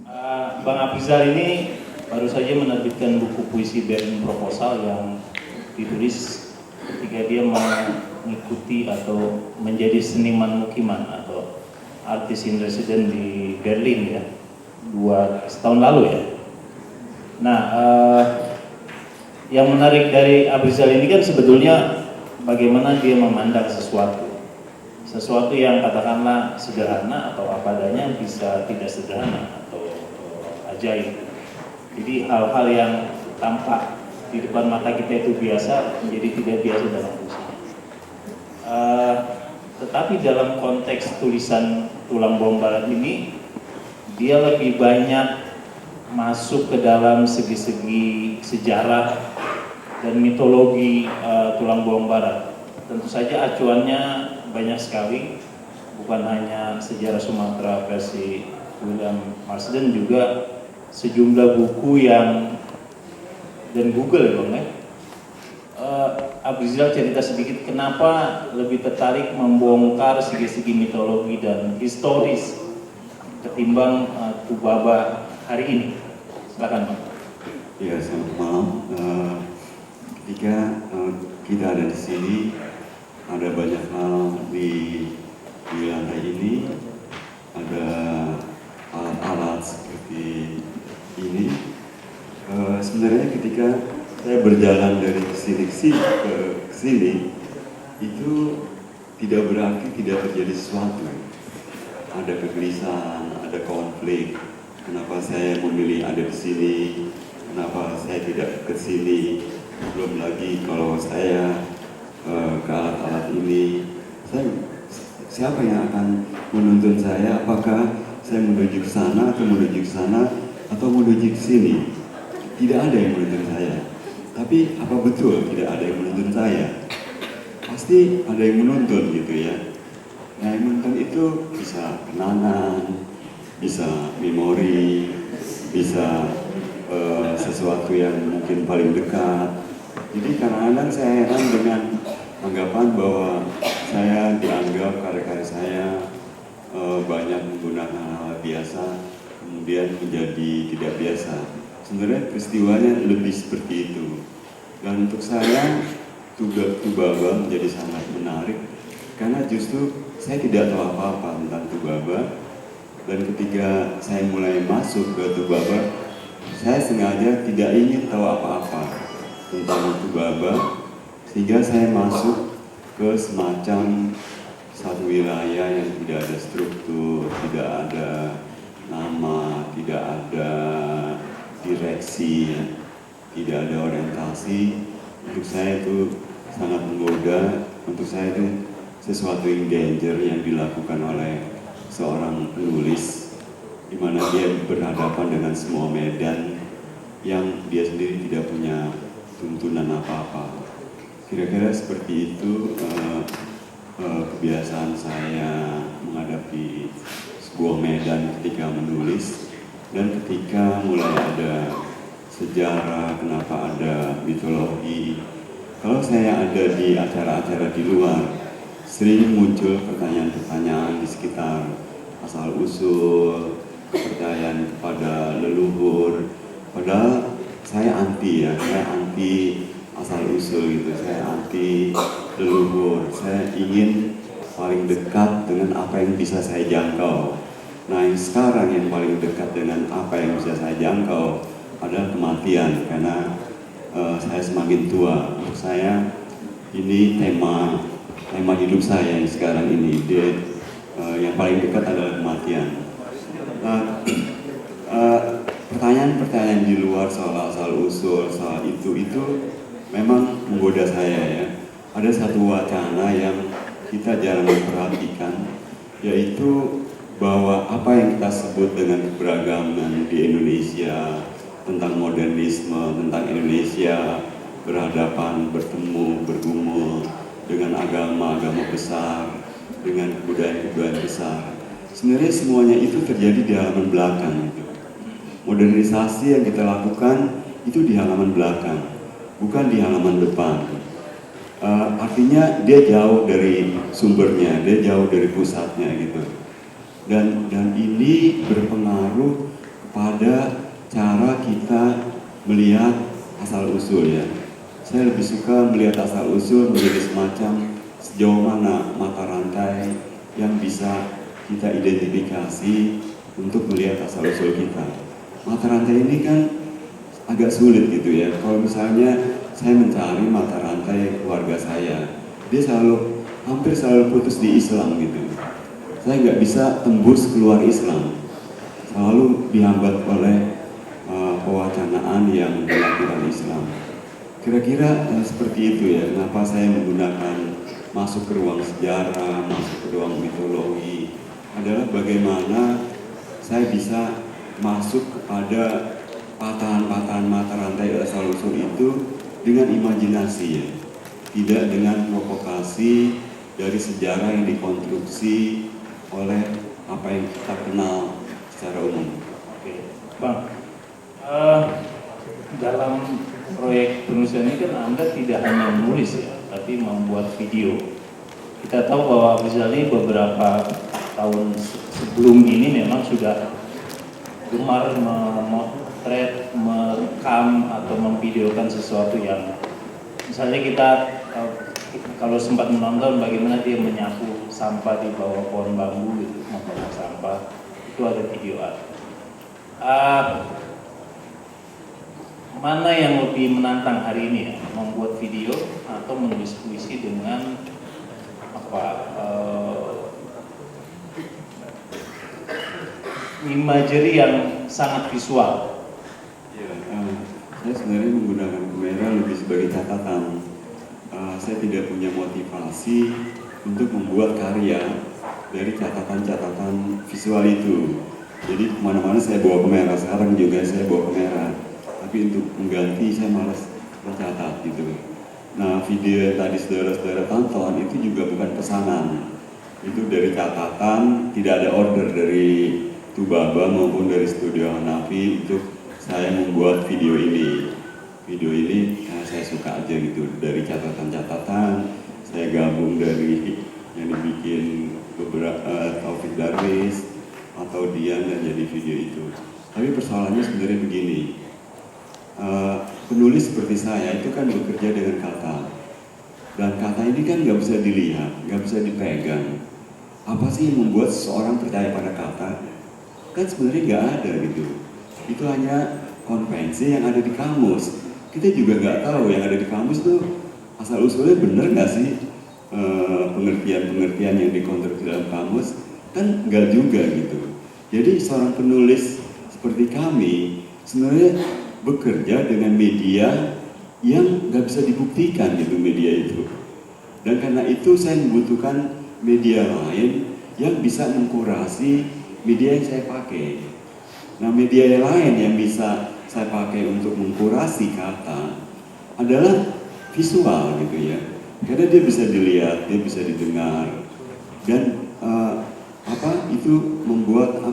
Bang Afrizal ini baru saja menerbitkan buku puisi Berlin Proposal yang ditulis ketika dia mengikuti atau menjadi seniman mukiman atau artis in resident di Berlin ya, 2 tahun lalu ya. Nah, yang menarik dari Afrizal ini kan sebetulnya bagaimana dia memandang sesuatu yang katakanlah sederhana atau apa adanya bisa tidak sederhana atau ajaib. Jadi hal-hal yang tampak di depan mata kita itu biasa menjadi tidak biasa dalam puisinya. Tetapi dalam konteks tulisan Tulang Bawang Barat ini, dia lebih banyak masuk ke dalam segi-segi sejarah dan mitologi Tulang Bawang Barat. Tentu saja acuannya banyak sekali, bukan hanya sejarah Sumatera versi William Marsden, juga sejumlah buku yang dan Google ya Bang ya. Afrizal cerita sedikit kenapa lebih tertarik membongkar segi-segi mitologi dan historis ketimbang Tubaba hari ini. Silakan Bang. Ya, selamat malam. Ketika kita ada di sini, ada banyak hal di lantai ini, ada alat-alat seperti ini. Sebenarnya ketika saya berjalan dari sini ke sini, itu tidak berarti tidak terjadi sesuatu. Ada kegelisahan, ada konflik. Kenapa saya memilih ada di sini? Kenapa saya tidak ke sini? Belum lagi kalau saya ke alat-alat ini, siapa yang akan menuntun saya? Apakah saya menuju ke sana atau menuju ke sana atau menuju ke sini? Tidak ada yang menuntun saya. Tapi apa betul tidak ada yang menuntun saya? Pasti ada yang menuntun gitu ya. Nah, yang menuntun itu bisa kenangan, bisa memori, bisa sesuatu yang mungkin paling dekat. Jadi kadang-kadang saya heran dengan anggapan bahwa saya dianggap karya-karya saya banyak menggunakan hal biasa, kemudian menjadi tidak biasa. Sebenarnya peristiwanya lebih seperti itu. Dan untuk saya, Tubaba menjadi sangat menarik karena justru saya tidak tahu apa-apa tentang Tubaba. Dan ketika saya mulai masuk ke Tubaba, saya sengaja tidak ingin tahu apa-apa tentang Tubaba, sehingga saya masuk ke semacam satu wilayah yang tidak ada struktur, tidak ada nama, tidak ada direksi, tidak ada orientasi. Untuk saya itu sangat menggoda, untuk saya itu sesuatu yang danger yang dilakukan oleh seorang penulis, di mana dia berhadapan dengan semua medan yang dia sendiri tidak punya tuntunan apa-apa. Kira-kira seperti itu kebiasaan saya menghadapi sebuah medan ketika menulis. Dan ketika mulai ada sejarah, kenapa ada mitologi, kalau saya ada di acara-acara di luar, sering muncul pertanyaan-pertanyaan di sekitar asal-usul, kepercayaan kepada leluhur. Padahal saya anti asal-usul gitu, saya anti leluhur. Saya ingin paling dekat dengan apa yang bisa saya jangkau. Nah, yang sekarang yang paling dekat dengan apa yang bisa saya jangkau adalah kematian, karena saya semakin tua. Untuk saya ini tema hidup saya yang sekarang ini, yang paling dekat adalah kematian. Pertanyaan-pertanyaan di luar soal asal-usul, soal itu memang menggoda saya ya. Ada satu wacana yang kita jarang memperhatikan, yaitu bahwa apa yang kita sebut dengan keberagaman di Indonesia, tentang modernisme, tentang Indonesia berhadapan, bertemu, bergumul dengan agama-agama besar, dengan kebudayaan-kebudayaan besar. Sebenarnya semuanya itu terjadi di halaman belakang. Modernisasi yang kita lakukan itu di halaman belakang, bukan di halaman depan. Artinya dia jauh dari sumbernya, dia jauh dari pusatnya gitu. Dan ini berpengaruh kepada pada cara kita melihat asal-usul ya. Saya lebih suka melihat asal-usul menjadi semacam sejauh mana mata rantai yang bisa kita identifikasi untuk melihat asal-usul kita. Mata rantai ini kan agak sulit gitu ya. Kalau misalnya saya mencari mata rantai keluarga saya, dia hampir selalu putus di Islam gitu. Saya nggak bisa tembus keluar Islam, selalu dihambat oleh pewacanaan yang dilakukan Islam. Kira-kira seperti itu ya, kenapa saya menggunakan masuk ke ruang sejarah, masuk ke ruang mitologi, adalah bagaimana saya bisa masuk kepada patahan-patahan mata rantai asal-usul itu dengan imajinasi ya, tidak dengan provokasi dari sejarah yang dikonstruksi oleh apa yang kita kenal secara umum. Oke, Bang, dalam proyek penulisan ini kan Anda tidak hanya menulis ya, tapi membuat video. Kita tahu bahwa misalnya beberapa tahun sebelum ini memang sudah gemar memotret, merekam atau memvideokan sesuatu yang misalnya kita kalau sempat menonton bagaimana dia menyapu sampah di bawah pohon bambu gitu, membuang sampah, itu ada video. Mana yang lebih menantang hari ini ya, membuat video atau menulis puisi dengan imagery yang sangat visual? Ya, saya sebenarnya menggunakan kamera lebih sebagai catatan. Saya tidak punya motivasi untuk membuat karya dari catatan-catatan visual itu. Jadi kemana-mana saya bawa kamera, sekarang juga saya bawa kamera. Tapi untuk mengganti saya malas mencatat gitu. Nah, video yang tadi saudara-saudara tonton itu juga bukan pesanan. Itu dari catatan, tidak ada order dari Tubaba maupun dari Studio Hanafi untuk saya membuat video ini. Video ini saya suka aja gitu, dari catatan-catatan saya gabung dari yang dibikin beberapa Taufik Darwis atau Dian dan jadi video itu. Tapi persoalannya sebenarnya begini, penulis seperti saya itu kan bekerja dengan kata, dan kata ini kan nggak bisa dilihat, nggak bisa dipegang. Apa sih yang membuat seseorang percaya pada kata? Kan sebenarnya nggak ada gitu. Itu hanya konvensi yang ada di kamus. Kita juga nggak tahu yang ada di kamus tuh asal usulnya bener nggak sih, pengertian-pengertian yang dikonstruksi dalam kamus kan nggak juga gitu. Jadi seorang penulis seperti kami sebenarnya bekerja dengan media yang nggak bisa dibuktikan gitu, media itu. Dan karena itu saya membutuhkan media lain yang bisa mengkurasi media yang saya pakai. Nah, media yang lain yang bisa saya pakai untuk mengkurasi kata adalah visual gitu ya. Karena dia bisa dilihat, dia bisa didengar, dan itu membuat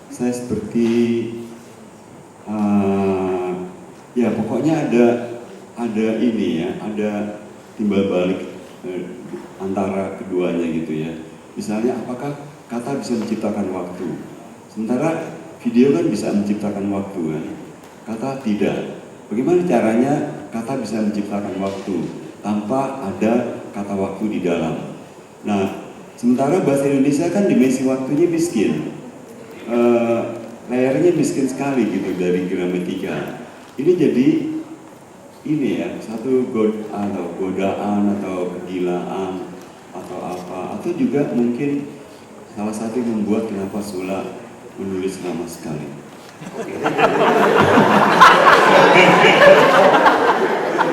saya seperti ya pokoknya ada ini ya, ada timbal balik antara keduanya gitu ya. Misalnya apakah kata bisa menciptakan waktu, sementara video kan bisa menciptakan waktu kan, kata tidak. Bagaimana caranya kata bisa menciptakan waktu tanpa ada kata waktu di dalam? Nah, sementara bahasa Indonesia kan dimensi waktunya miskin, layarnya miskin sekali gitu dari gramatika. Ini jadi ini ya, satu godaan atau kegilaan atau apa, atau juga mungkin salah satu yang membuat kenapa Sula menulis lama sekali.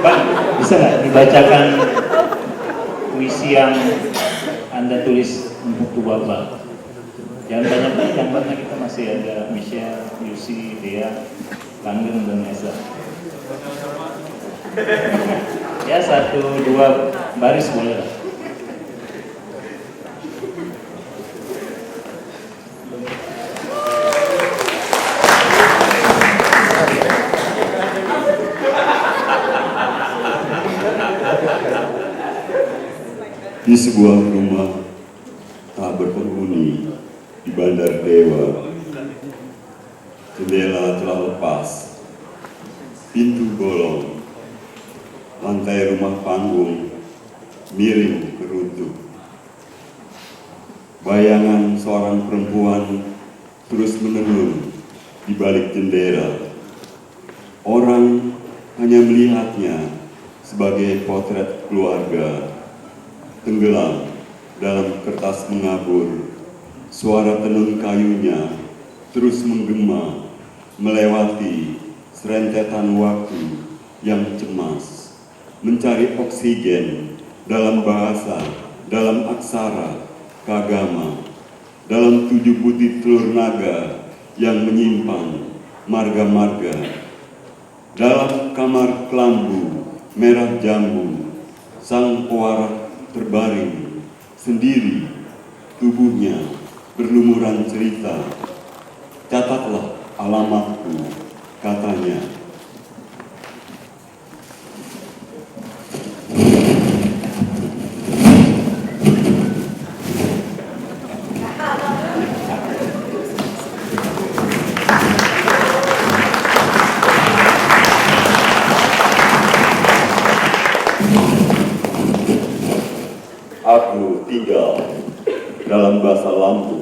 Bang, bisa nggak dibacakan puisi yang Anda tulis untuk Tubaba? Jangan banyak-banyak, yang banyak, kita masih ada Michelle, Yusi, Dea, Langgeng, dan Eza. Ya, 1-2 baris boleh lah. Di sebuah rumah tak berpenghuni di Bandar Dewa, jendela telah lepas, pintu bolong, lantai rumah panggung miring keruntuh. Bayangan seorang perempuan terus menenun di balik jendela. Orang hanya melihatnya sebagai potret keluarga tenggelam dalam kertas mengabur. Suara tenun kayunya terus menggema melewati serentetan waktu yang cemas, mencari oksigen dalam bahasa, dalam aksara, kagama, dalam 7 butir telur naga yang menyimpang marga-marga, dalam kamar kelambu merah jambu, sang pewarak terbaring sendiri, tubuhnya berlumuran cerita. Catatlah alamatku, katanya. Aku tinggal dalam basa lampu